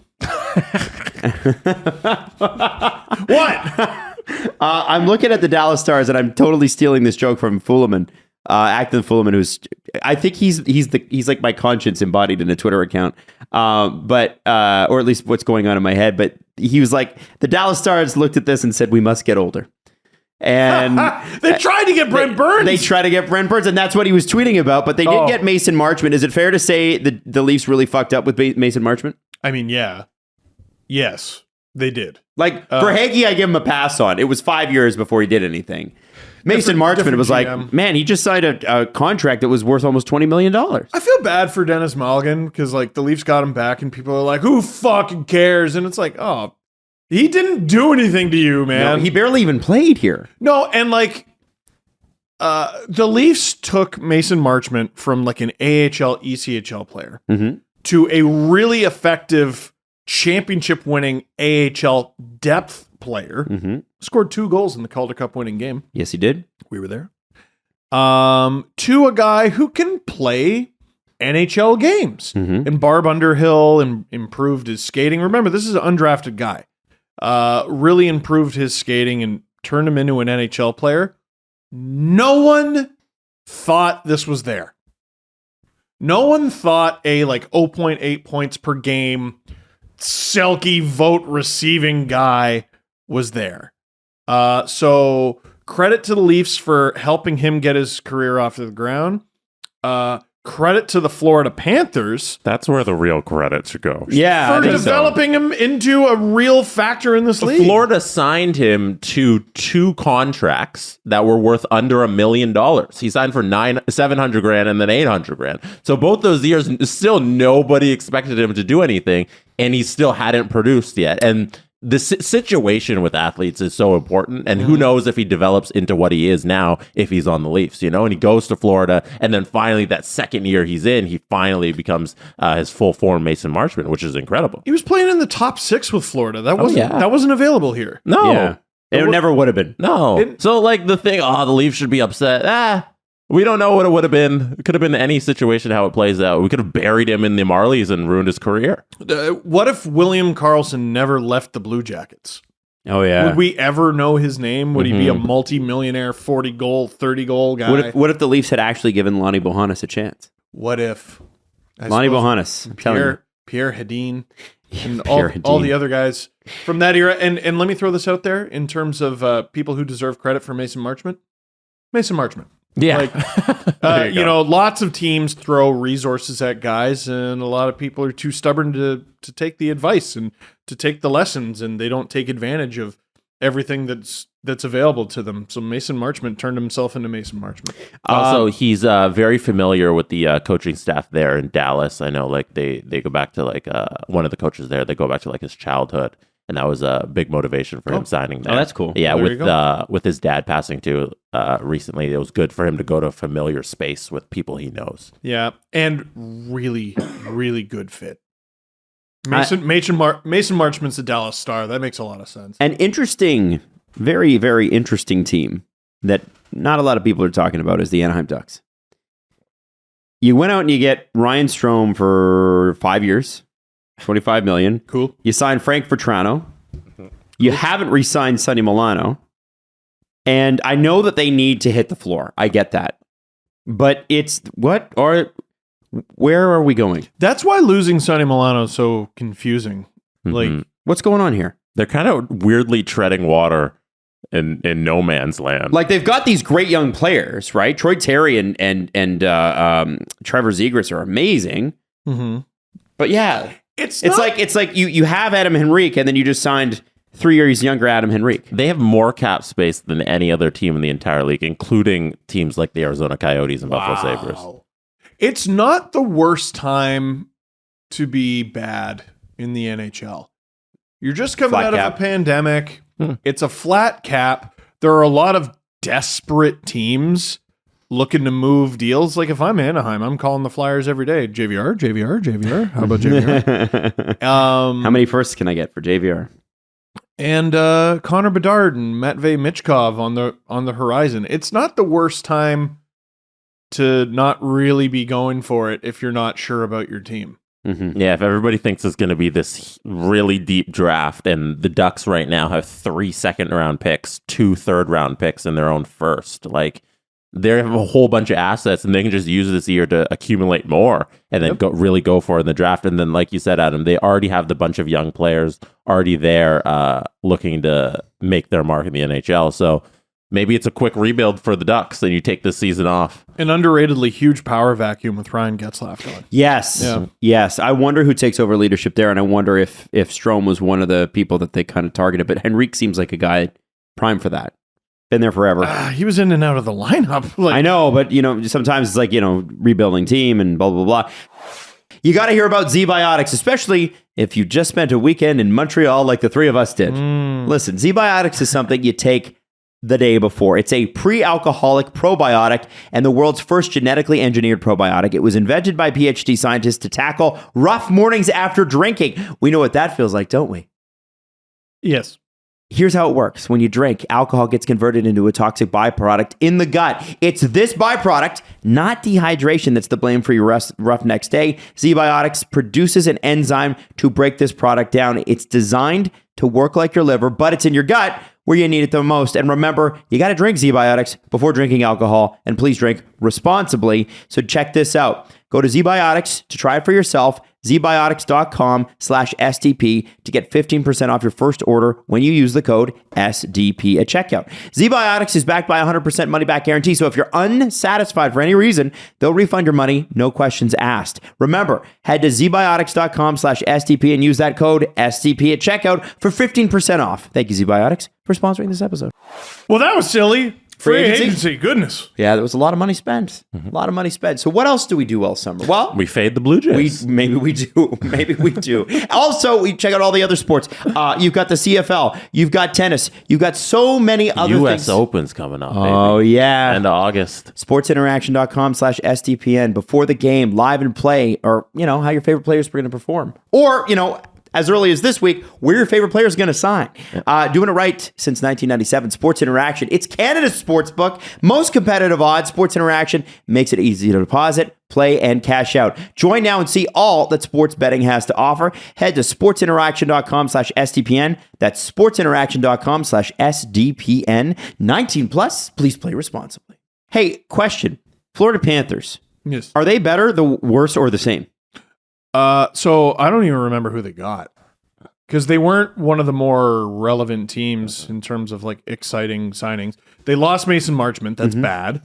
What? I'm looking at the Dallas Stars, and I'm totally stealing this joke from Fuleman. Acton Fuleman, who's I think he's like my conscience embodied in a Twitter account, but or at least what's going on in my head. But he was like, the Dallas Stars looked at this and said, "We must get older." And they tried to get Brent Burns. They tried to get Brent Burns, and that's what he was tweeting about. But they did get Mason Marchment. Is it fair to say the Leafs really fucked up with Mason Marchment? I mean, yeah, yes, they did. Like for Hagee, I give him a pass on. It was 5 years before he did anything. Mason Marchment was like, GM. man, he just signed a contract that was worth almost $20 million. I feel bad for Dennis Mulligan because like the Leafs got him back, and people are like, "Who fucking cares?" And it's like, oh, he didn't do anything to you, man. No, he barely even played here. No, and like the Leafs took Mason Marchment from like an AHL, ECHL player to a really effective championship-winning AHL depth player. Scored 2 goals in the Calder Cup winning game. Yes, he did. We were there. To a guy who can play NHL games. And Barb Underhill improved his skating. Remember, this is an undrafted guy. Really improved his skating and turned him into an NHL player. No one thought this was there. No one thought a like 0.8 points per game Selke vote receiving guy was there. So credit to the Leafs for helping him get his career off the ground. Credit to the Florida Panthers. That's where the real credit should go. Yeah, for developing him into a real factor in this league. Florida signed him to 2 contracts that were worth under $1 million. He signed for $700,000 and then $800,000. So both those years, still nobody expected him to do anything, and he still hadn't produced yet. And the situation with athletes is so important, and who knows if he develops into what he is now if he's on the Leafs, and he goes to Florida, and then finally that second year he's in, he finally becomes his full form Mason Marchment, which is incredible. He was playing in the top 6 with Florida. That wasn't available here. No, yeah. It never would have been. No. So like the thing, the Leafs should be upset. We don't know what it would have been. It could have been any situation how it plays out. We could have buried him in the Marlies and ruined his career. What if William Karlsson never left the Blue Jackets? Oh, yeah. Would we ever know his name? Would he be a multi-millionaire 40-goal, 30-goal guy? What if the Leafs had actually given Lonnie Bohannes a chance? What if Lonnie Bohannes, I'm telling you. Pierre Hedin, and all the other guys from that era. And let me throw this out there in terms of people who deserve credit for Mason Marchment. Mason Marchment. Yeah. Like, lots of teams throw resources at guys, and a lot of people are too stubborn to take the advice and to take the lessons, and they don't take advantage of everything that's available to them. So Mason Marchment turned himself into Mason Marchment. Also, he's very familiar with the coaching staff there in Dallas. I know, like they go back to like one of the coaches there. They go back to like his childhood, and that was a big motivation for him signing there. Oh, that's cool. Yeah, with his dad passing too recently, it was good for him to go to a familiar space with people he knows. Yeah, and really, really good fit. Mason Marchment's a Dallas Star. That makes a lot of sense. An interesting very, very interesting team that not a lot of people are talking about is the Anaheim Ducks. You went out and you get Ryan Strome for 5 years, $25 million. Cool. You signed Frank Vetrano. You haven't re-signed Sonny Milano. And I know that they need to hit the floor. I get that. But where are we going? That's why losing Sonny Milano is so confusing. Like, what's going on here? They're kind of weirdly treading water in no man's land. Like, they've got these great young players, right? Troy Terry and Trevor Zegras are amazing. Mm-hmm. But yeah, it's like you have Adam Henrique and then you just signed 3 years younger Adam Henrique. They have more cap space than any other team in the entire league, including teams like the Arizona Coyotes and Buffalo Sabres. It's not the worst time to be bad in the NHL. You're just coming Flat out cap. of a pandemic. It's a flat cap. There are a lot of desperate teams looking to move deals. Like if I'm Anaheim, I'm calling the Flyers every day. JVR. How about JVR? How many firsts can I get for JVR? And Connor Bedard and Matvei Michkov on the horizon. It's not the worst time to not really be going for it if you're not sure about your team. Mm-hmm. Yeah, if everybody thinks it's going to be this really deep draft, and the Ducks right now have 3 second-round picks, 2 third-round picks in their own first. Like, they have a whole bunch of assets, and they can just use this year to accumulate more, and then really go for it in the draft. And then, like you said, Adam, they already have the bunch of young players already there looking to make their mark in the NHL. So maybe it's a quick rebuild for the Ducks, and you take this season off. An underratedly huge power vacuum with Ryan Getzlaf going. Yes. Yeah. Yes. I wonder who takes over leadership there, and I wonder if Strome was one of the people that they kind of targeted. But Henrique seems like a guy prime for that. Been there forever. He was in and out of the lineup. Like, I know, but sometimes it's like, rebuilding team and blah, blah, blah. You got to hear about Z-Biotics, especially if you just spent a weekend in Montreal like the three of us did. Listen, Z-Biotics is something you take the day before. It's a pre-alcoholic probiotic and the world's first genetically engineered probiotic. It was invented by PhD scientists to tackle rough mornings after drinking. We know what that feels like, don't we? yes. Here's how it works. When you drink, alcohol gets converted into a toxic byproduct in the gut. It's this byproduct, not dehydration, that's the blame for your rough next day. Z-Biotics produces an enzyme to break this product down. It's designed to work like your liver, but it's in your gut where you need it the most. And remember, you got to drink Z-Biotics before drinking alcohol, and please drink responsibly. So check this out. Go to Z-Biotics to try it for yourself. zbiotics.com/SDP to get 15% off your first order when you use the code SDP at checkout. Z-Biotics is backed by a 100% money back guarantee. So if you're unsatisfied for any reason, they'll refund your money, no questions asked. Remember, head to zbiotics.com/SDP and use that code SDP at checkout for 15% off. Thank you, Z-Biotics, for sponsoring this episode. Well, that was silly. Free agency? agency. Goodness. Yeah, there was a lot of money spent. A lot of money spent. So what else do we do all summer? Well, We fade the Blue Jays. maybe we do. Maybe we do. Also, we check out all the other sports. You've got the CFL. You've got tennis. You've got so many other U.S. things. Open's coming up. Oh, baby. yeah. End of August. sportsinteraction.com/SDPN before the game, live and play, or, how your favorite players are going to perform. Or, as early as this week, where your favorite player is going to sign. Doing it right since 1997. Sports Interaction. It's Canada's sports book. Most competitive odds. Sports Interaction makes it easy to deposit, play, and cash out. Join now and see all that sports betting has to offer. Head to sportsinteraction.com/SDPN. That's sportsinteraction.com/SDPN. 19 plus. Please play responsibly. Hey, question. Florida Panthers. Yes. Are they better, the worse, or the same? So I don't even remember who they got because they weren't one of the more relevant teams in terms of like exciting signings. They lost Mason Marchment. That's bad.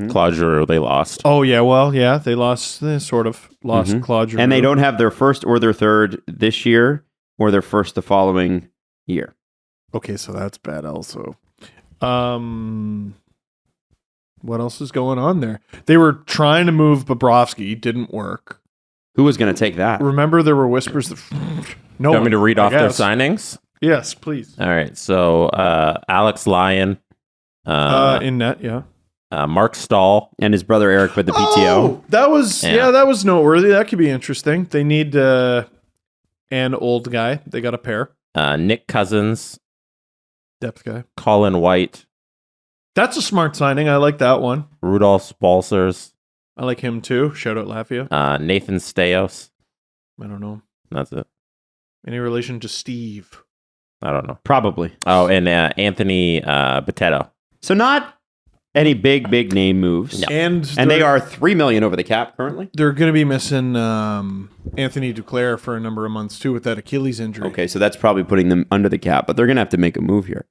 Claude Giroux, they lost. Oh yeah, well yeah, they lost. They sort of lost Claude Giroux. And they don't have their first or their third this year or their first the following year. Okay, so that's bad also. What else is going on there? They were trying to move Bobrovsky, didn't work. Who was going to take that? Remember, there were whispers that no. You want me to read off their guess. signings? Yes, please. All right. So Alex Lyon, In net, yeah. Mark Stahl, And his brother Eric with the PTO. Oh, that was that was noteworthy. That could be interesting. They need an old guy. They got a pair. Nick Cousins, Depth guy. Colin White, That's a smart signing. I like that one. Rudolph Balsers, I like him too. Shout out Lafayette. Nathan Staios. I don't know. That's it. Any relation to Steve? I don't know. Probably. Oh, and Anthony Botetto. So not any big name moves. No. And They are $3 million over the cap currently. They're going to be missing Anthony Duclair for a number of months too with that Achilles injury. Okay, so that's probably putting them under the cap, but they're going to have to make a move here.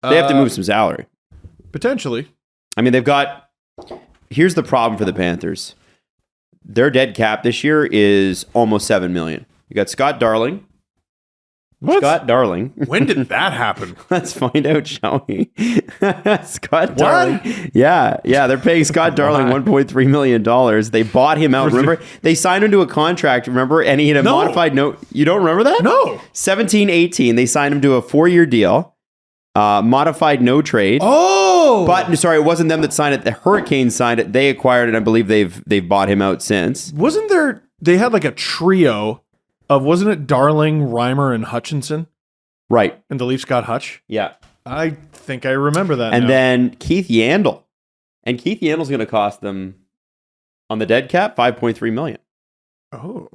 They have to move some salary. Potentially. I mean, they've got. Here's the problem for the Panthers. Their dead cap this year is almost $7 million. You got Scott Darling. What? Scott Darling. When did that happen? Let's find out, shall we? Scott Darling. Yeah. They're paying Scott Darling $1.3 million. They bought him out. Remember? They signed him to a contract, remember? And he had a modified note. You don't remember that? No. 17-18. They signed him to a 4-year deal. Modified no trade. Oh! But sorry, it wasn't them that signed it. The Hurricanes signed it. They acquired it. I believe they've bought him out since. Wasn't there... They had like a trio of, wasn't it Darling, Reimer, and Hutchinson? Right. And the Leafs got Hutch? Yeah. I think I remember that And now. then Keith Yandel. And Keith Yandel's going to cost them, on the dead cap, $5.3 million. Oh.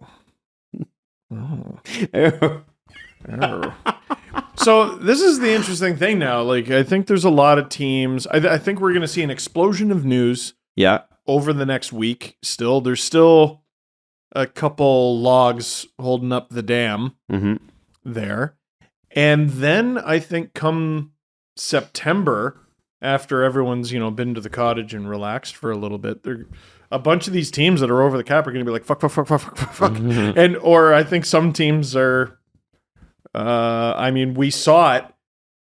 So this is the interesting thing now. Like, I think there's a lot of teams. I think we're going to see an explosion of news Yeah. over the next week. Still, there's still a couple logs holding up the dam there. And then I think come September, after everyone's, been to the cottage and relaxed for a little bit, there a bunch of these teams that are over the cap are going to be like, fuck. And, or I think some teams are, we saw it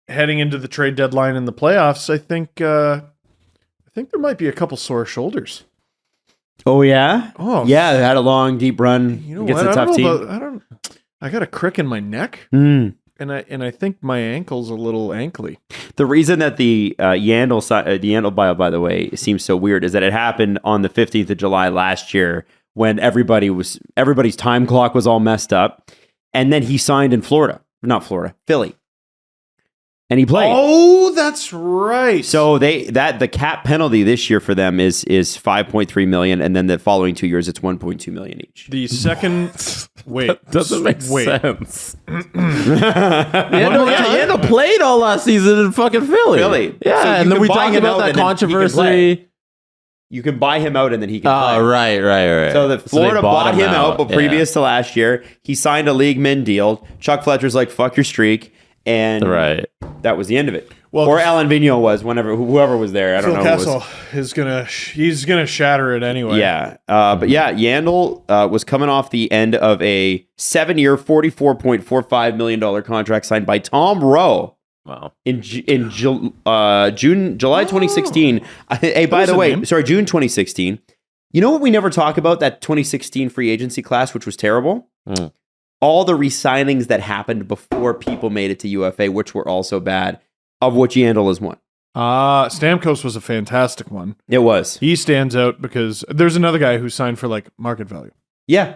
heading into the trade deadline in the playoffs. I think there might be a couple sore shoulders. Oh, yeah? Oh, yeah, they had a long, deep run against a tough team. I got a crick in my neck, and I think my ankle's a little ankly. The reason that the Yandel buyout, by the way, seems so weird is that it happened on the 15th of July last year when everybody's time clock was all messed up, and then he signed in Philly. And he played. Oh, that's right. So the cap penalty this year for them is $5.3 million, and then the following 2 years it's $1.2 million each. The second, that doesn't make sense. Yandel played all last season in fucking Philly. Yeah, so and then we talked about that controversy. You can buy him out and then he can play. Oh, right. So Florida bought him out, but previous to last year, he signed a league min deal. Chuck Fletcher's like, fuck your streak. And that was the end of it. Well, or Alan Vigneault was, whoever was there. I don't know. Phil Kessel he's gonna shatter it anyway. Yeah. But yeah, Yandel was coming off the end of a 7-year, $44.45 million contract signed by Tom Rowe. Wow. In July 2016. Hey, by the way, June 2016. You know what we never talk about? That 2016 free agency class, which was terrible? All the re-signings that happened before people made it to UFA, which were also bad, of which Yandel is one. Stamkos was a fantastic one. It was. He stands out because there's another guy who signed for like market value. Yeah.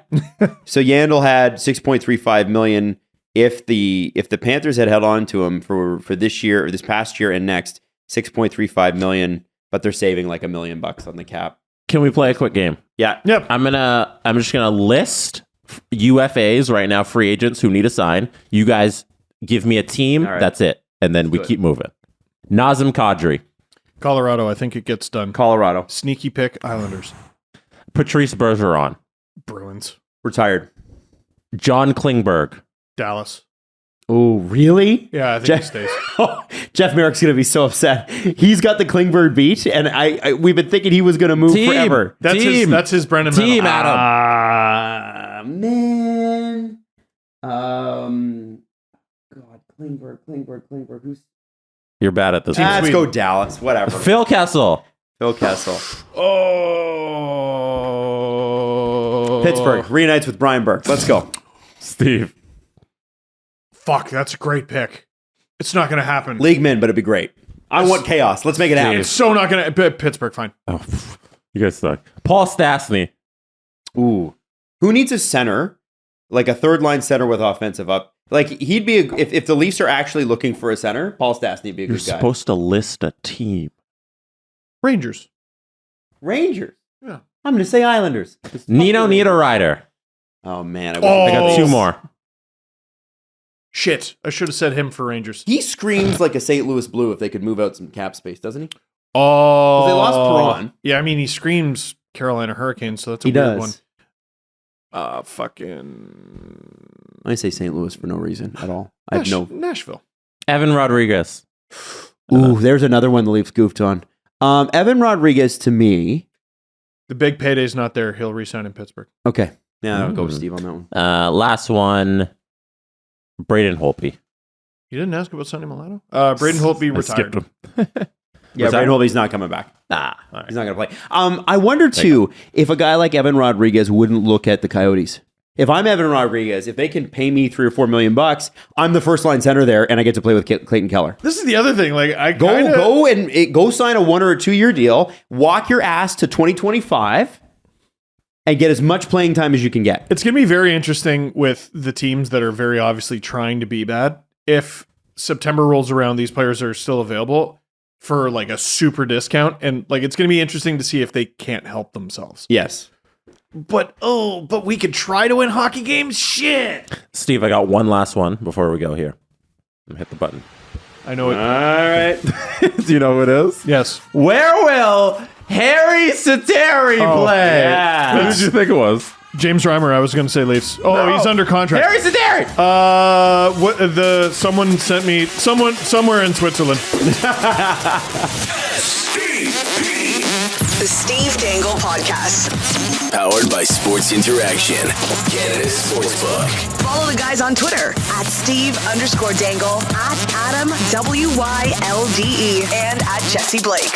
So Yandel had $6.35 million. If the Panthers had held on to him for this year or this past year and next, $6.35 million, but they're saving like $1 million on the cap. Can we play a quick game? Yeah. Yep. I'm just gonna list UFAs right now, free agents who need a sign. You guys give me a team. Right. That's it. And then we keep moving. Nazem Kadri. Colorado. I think it gets done. Colorado. Sneaky pick. Islanders. Patrice Bergeron. Bruins. Retired. John Klingberg. Dallas. Oh, really? Yeah, I think he stays. Jeff Merrick's going to be so upset. He's got the Klingberg beat, and we've been thinking he was going to move forever. That's his Brendan Team, Mennel. Adam. Man. God, Klingberg. Who's... You're bad at this. Let's go Dallas. Whatever. Phil Kessel. Oh. Pittsburgh. Reunites with Brian Burke. Let's go. Steve. Fuck, that's a great pick. It's not going to happen. League min, but it'd be great. I want chaos. Let's make it happen. It's so not going to... Pittsburgh, fine. Oh, you guys suck. Paul Stastny. Ooh. Who needs a center? Like a third line center with offensive up. Like he'd be if the Leafs are actually looking for a center, Paul Stastny would be a You're good guy. supposed to list a team. Rangers. Rangers. Yeah. I'm going to say Islanders. Nino Niederreiter. Oh man, I got two more. Shit, I should have said him for Rangers. He screams like a St. Louis Blue if they could move out some cap space, doesn't he? Oh, They lost Perron. Yeah, I mean he screams Carolina Hurricanes, so that's a weird one. I say St. Louis for no reason at all. I have no Nashville. Evan Rodriguez. Ooh, there's another one the Leafs goofed on. Evan Rodriguez to me. The big payday's not there. He'll resign in Pittsburgh. Okay. Yeah, I'll go with Steve on that one. Last one. Braden Holtby. You didn't ask about Sonny Milano? Braden Holtby retired. Yeah, Braden Holtby's not coming back. Right. He's not going to play. I wonder, too, if a guy like Evan Rodriguez wouldn't look at the Coyotes. If I'm Evan Rodriguez, if they can pay me $3 or $4 million, I'm the first line center there, and I get to play with Clayton Keller. This is the other thing. Like I go sign a 1 or a 2 year deal, walk your ass to 2025, and get as much playing time as you can get. It's going to be very interesting with the teams that are very obviously trying to be bad. If September rolls around, these players are still available for like a super discount, and like it's going to be interesting to see if they can't help themselves. Yes. But we could try to win hockey games. Shit. Steve, I got one last one before we go here. Hit the button. I know it. All right. Do you know who it is? Yes. Where will Harry Sateri play? yeah. Who did you think it was? James Reimer. I was going to say Leafs. Oh, No. he's under contract. Harry Sateri! Someone sent me somewhere in Switzerland. The Steve Dangle Podcast. Powered by Sports Interaction, Canada's Sportsbook. Follow the guys on Twitter at Steve_Dangle, at Adam WYLDE, and at Jesse Blake.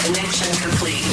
Connection complete.